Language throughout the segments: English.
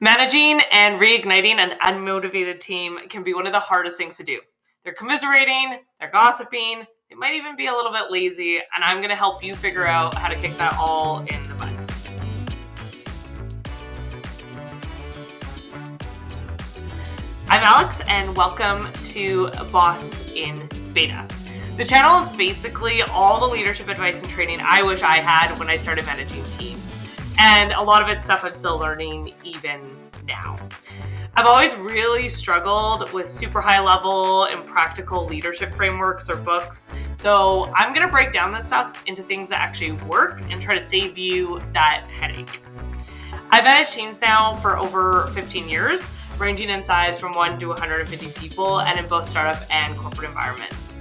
Managing and reigniting an unmotivated team can be one of the hardest things to do. They're commiserating, they're gossiping, they might even be a little bit lazy, and I'm going to help you figure out how to kick that all in the butt. I'm Alex, and welcome to Boss in Beta. The channel is basically all the leadership advice and training I wish I had when I started managing teams. And a lot of it's stuff I'm still learning even now. I've always really struggled with super high level and practical leadership frameworks or books. So I'm going to break down this stuff into things that actually work and try to save you that headache. I've managed teams now for over 15 years, ranging in size from 1 to 150 people and in both startup and corporate environments.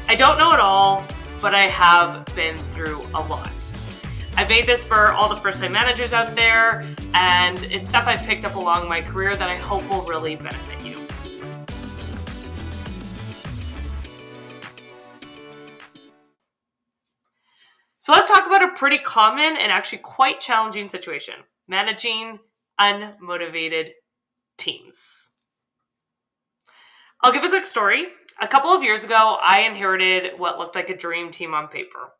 I don't know it all, but I have been through a lot. I've made this for all the first-time managers out there, and it's stuff I've picked up along my career that I hope will really benefit you. So let's talk about a pretty common and actually quite challenging situation: managing unmotivated teams. I'll give a quick story. A couple of years ago, I inherited what looked like a dream team on paper.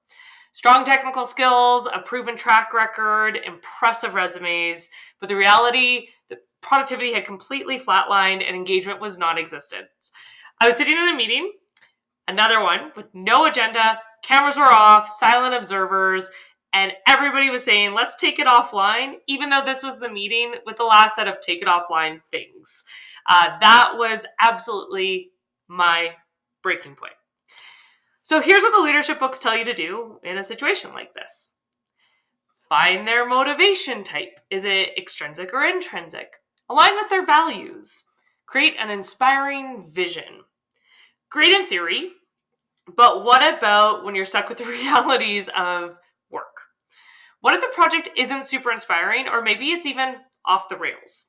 Strong technical skills, a proven track record, impressive resumes, but the reality, the productivity had completely flatlined and engagement was non-existent. I was sitting in a meeting, another one, with no agenda, cameras were off, silent observers, and everybody was saying, let's take it offline, even though this was the meeting with the last set of take it offline things. That was absolutely my breaking point. So here's what the leadership books tell you to do in a situation like this. Find their motivation type. Is it extrinsic or intrinsic? Align with their values. Create an inspiring vision. Great in theory, but what about when you're stuck with the realities of work? What if the project isn't super inspiring, or maybe it's even off the rails?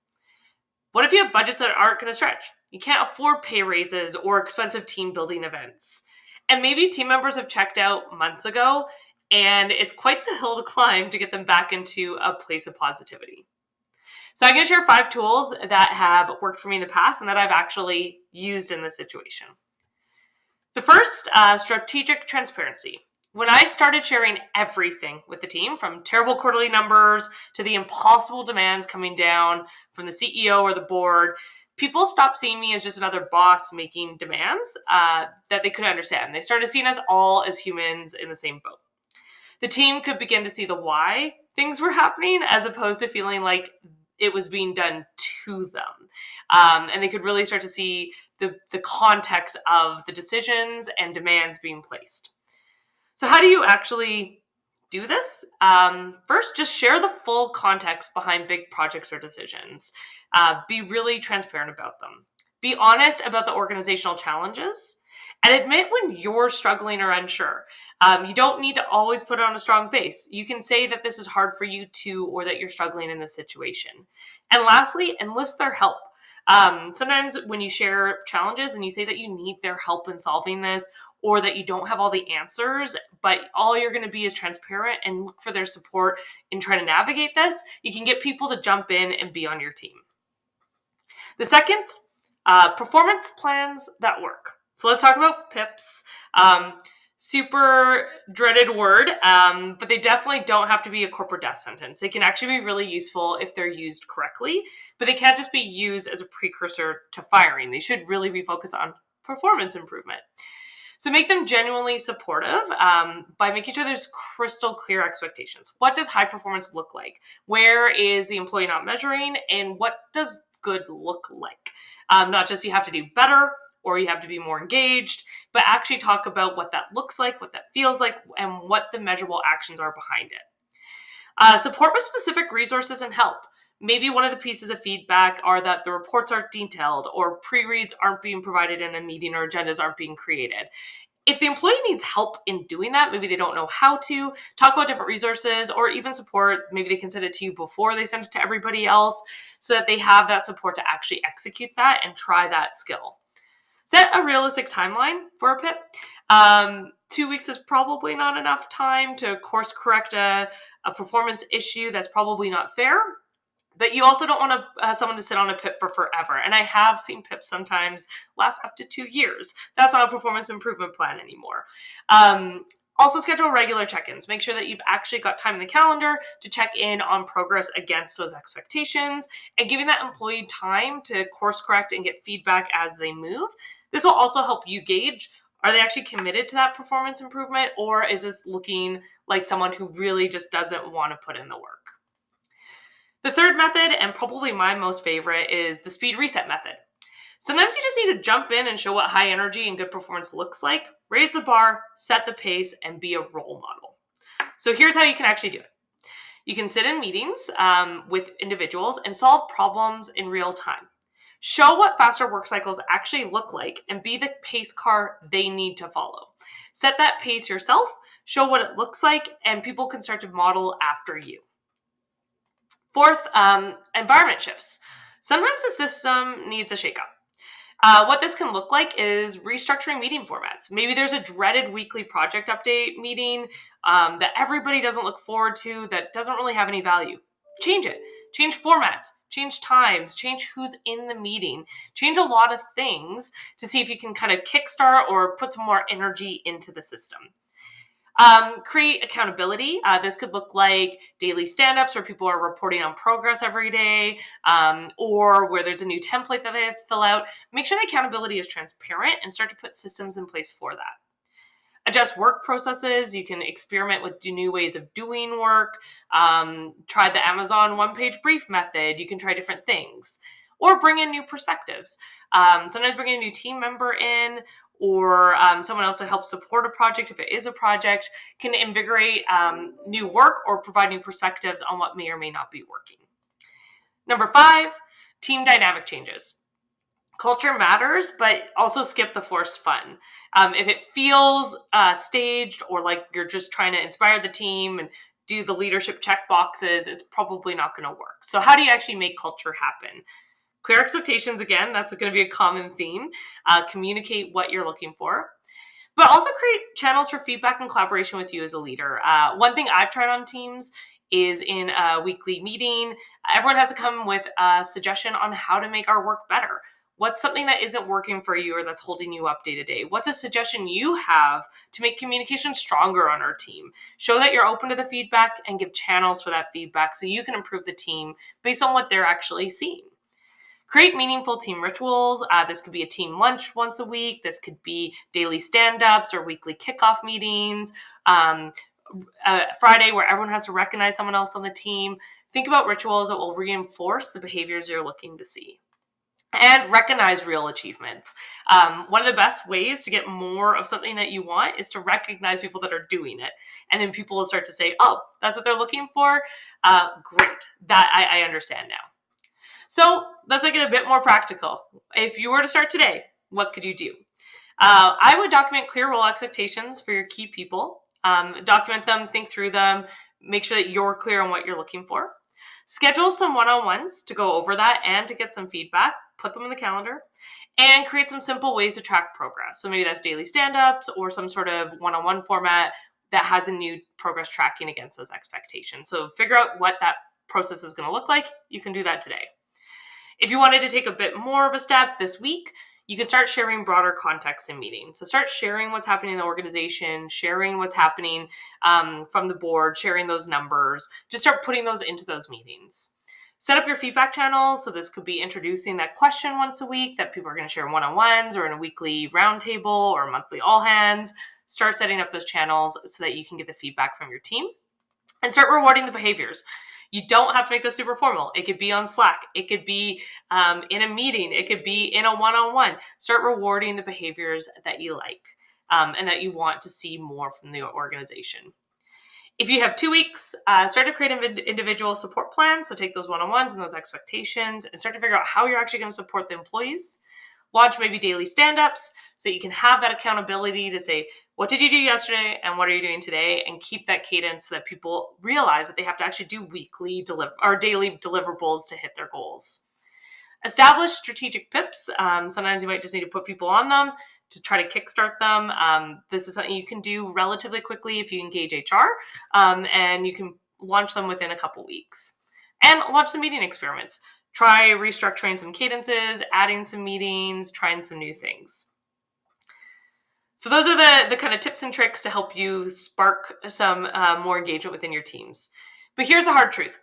What if you have budgets that aren't going to stretch? You can't afford pay raises or expensive team building events. And maybe team members have checked out months ago, and it's quite the hill to climb to get them back into a place of positivity. So I'm going to share 5 tools that have worked for me in the past and that I've actually used in this situation. The first, strategic transparency. When I started sharing everything with the team, from terrible quarterly numbers to the impossible demands coming down from the CEO or the board, people stopped seeing me as just another boss making demands that they couldn't understand. They started seeing us all as humans in the same boat. The team could begin to see the why things were happening as opposed to feeling like it was being done to them. And they could really start to see the context of the decisions and demands being placed. So how do you actually do this? First, just share the full context behind big projects or decisions. Be really transparent about them. Be honest about the organizational challenges and admit when you're struggling or unsure. You don't need to always put on a strong face. You can say that this is hard for you too, or that you're struggling in this situation. And lastly, enlist their help. Sometimes when you share challenges and you say that you need their help in solving this, or that you don't have all the answers, but all you're going to be is transparent and look for their support in trying to navigate this, you can get people to jump in and be on your team. The second, performance plans that work. So let's talk about PIPs. Super dreaded word, but they definitely don't have to be a corporate death sentence. They can actually be really useful if they're used correctly, but they can't just be used as a precursor to firing. They should really be focused on performance improvement. So make them genuinely supportive by making sure there's crystal clear expectations. What does high performance look like? Where is the employee not measuring? And what does good look like? Not just you have to do better or you have to be more engaged, but actually talk about what that looks like, what that feels like, and what the measurable actions are behind it. Support with specific resources and help. Maybe one of the pieces of feedback are that the reports aren't detailed or pre-reads aren't being provided in a meeting or agendas aren't being created. If the employee needs help in doing that, maybe they don't know how to, talk about different resources or even support. Maybe they can send it to you before they send it to everybody else so that they have that support to actually execute that and try that skill. Set a realistic timeline for a PIP. 2 weeks is probably not enough time to course correct a performance issue that's probably not fair. That you also don't want someone to sit on a PIP for forever. And I have seen PIPs sometimes last up to 2 years. That's not a performance improvement plan anymore. Also, schedule regular check-ins. Make sure that you've actually got time in the calendar to check in on progress against those expectations, and giving that employee time to course correct and get feedback as they move. This will also help you gauge, are they actually committed to that performance improvement, or is this looking like someone who really just doesn't want to put in the work? The third method, and probably my most favorite, is the speed reset method. Sometimes you just need to jump in and show what high energy and good performance looks like, raise the bar, set the pace, and be a role model. So here's how you can actually do it. You can sit in meetings with individuals and solve problems in real time. Show what faster work cycles actually look like and be the pace car they need to follow. Set that pace yourself, show what it looks like, and people can start to model after you. Fourth, environment shifts. Sometimes the system needs a shakeup. What this can look like is restructuring meeting formats. Maybe there's a dreaded weekly project update meeting that everybody doesn't look forward to, that doesn't really have any value. Change it. Change formats, change times, change who's in the meeting, change a lot of things to see if you can kind of kickstart or put some more energy into the system. Create accountability. This could look like daily stand-ups where people are reporting on progress every day, or where there's a new template that they have to fill out. Make sure the accountability is transparent and start to put systems in place for that. Adjust work processes. You can experiment with new ways of doing work. Try the Amazon one-page brief method. You can try different things. Or bring in new perspectives. Sometimes bring a new team member in, or someone else to help support a project if it is a project, can invigorate new work or provide new perspectives on what may or may not be working. Number 5, team dynamic changes. Culture matters, but also skip the forced fun. If it feels staged, or like you're just trying to inspire the team and do the leadership check boxes, it's probably not going to work. So how do you actually make culture happen? Clear expectations, again, that's going to be a common theme. Communicate what you're looking for, but also create channels for feedback and collaboration with you as a leader. One thing I've tried on teams is in a weekly meeting, everyone has to come with a suggestion on how to make our work better. What's something that isn't working for you or that's holding you up day to day? What's a suggestion you have to make communication stronger on our team? Show that you're open to the feedback and give channels for that feedback so you can improve the team based on what they're actually seeing. Create meaningful team rituals. This could be a team lunch once a week. This could be daily stand-ups or weekly kickoff meetings. Friday where everyone has to recognize someone else on the team. Think about rituals that will reinforce the behaviors you're looking to see. And recognize real achievements. One of the best ways to get more of something that you want is to recognize people that are doing it. And then people will start to say, oh, that's what they're looking for. Great. That I understand now. So let's make it a bit more practical. If you were to start today, what could you do? I would document clear role expectations for your key people. Document them, think through them, make sure that you're clear on what you're looking for. Schedule some one-on-ones to go over that and to get some feedback. Put them in the calendar. And create some simple ways to track progress. So maybe that's daily stand-ups or some sort of one-on-one format that has a new progress tracking against those expectations. So figure out what that process is going to look like. You can do that today. If you wanted to take a bit more of a step this week, you can start sharing broader context in meetings. So start sharing what's happening in the organization, sharing what's happening from the board, sharing those numbers. Just start putting those into those meetings. Set up your feedback channels. So this could be introducing that question once a week that people are going to share in one-on-ones or in a weekly roundtable or monthly all hands. Start setting up those channels so that you can get the feedback from your team. And start rewarding the behaviors. You don't have to make this super formal. It could be on Slack. It could be in a meeting. It could be in a one-on-one. Start rewarding the behaviors that you like and that you want to see more from the organization. If you have 2 weeks, start to create an individual support plan. So take those one-on-ones and those expectations and start to figure out how you're actually going to support the employees. Launch maybe daily stand-ups so you can have that accountability to say, what did you do yesterday and what are you doing today? And keep that cadence so that people realize that they have to actually do weekly or daily deliverables to hit their goals. Establish strategic PIPs. Sometimes you might just need to put people on them to try to kickstart them. This is something you can do relatively quickly if you engage HR, and you can launch them within a couple weeks. And launch some meeting experiments. Try restructuring some cadences, adding some meetings, trying some new things. So those are the kind of tips and tricks to help you spark some more engagement within your teams. But here's the hard truth.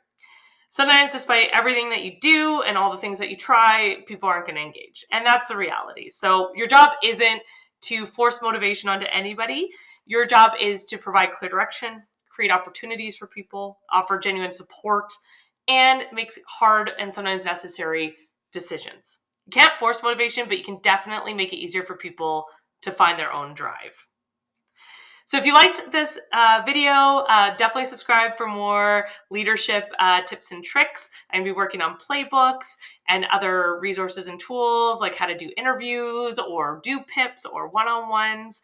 Sometimes, despite everything that you do and all the things that you try, people aren't going to engage. And that's the reality. So your job isn't to force motivation onto anybody. Your job is to provide clear direction, create opportunities for people, offer genuine support, and make hard and sometimes necessary decisions. You can't force motivation, but you can definitely make it easier for people to find their own drive. So if you liked this video, definitely subscribe for more leadership tips and tricks. I'm going to be working on playbooks and other resources and tools like how to do interviews or do PIPs or one-on-ones.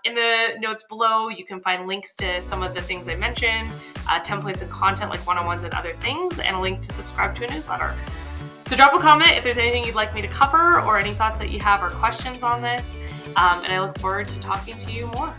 In the notes below, you can find links to some of the things I mentioned, templates and content like one-on-ones and other things, and a link to subscribe to a newsletter. So drop a comment if there's anything you'd like me to cover or any thoughts that you have or questions on this. And I look forward to talking to you more.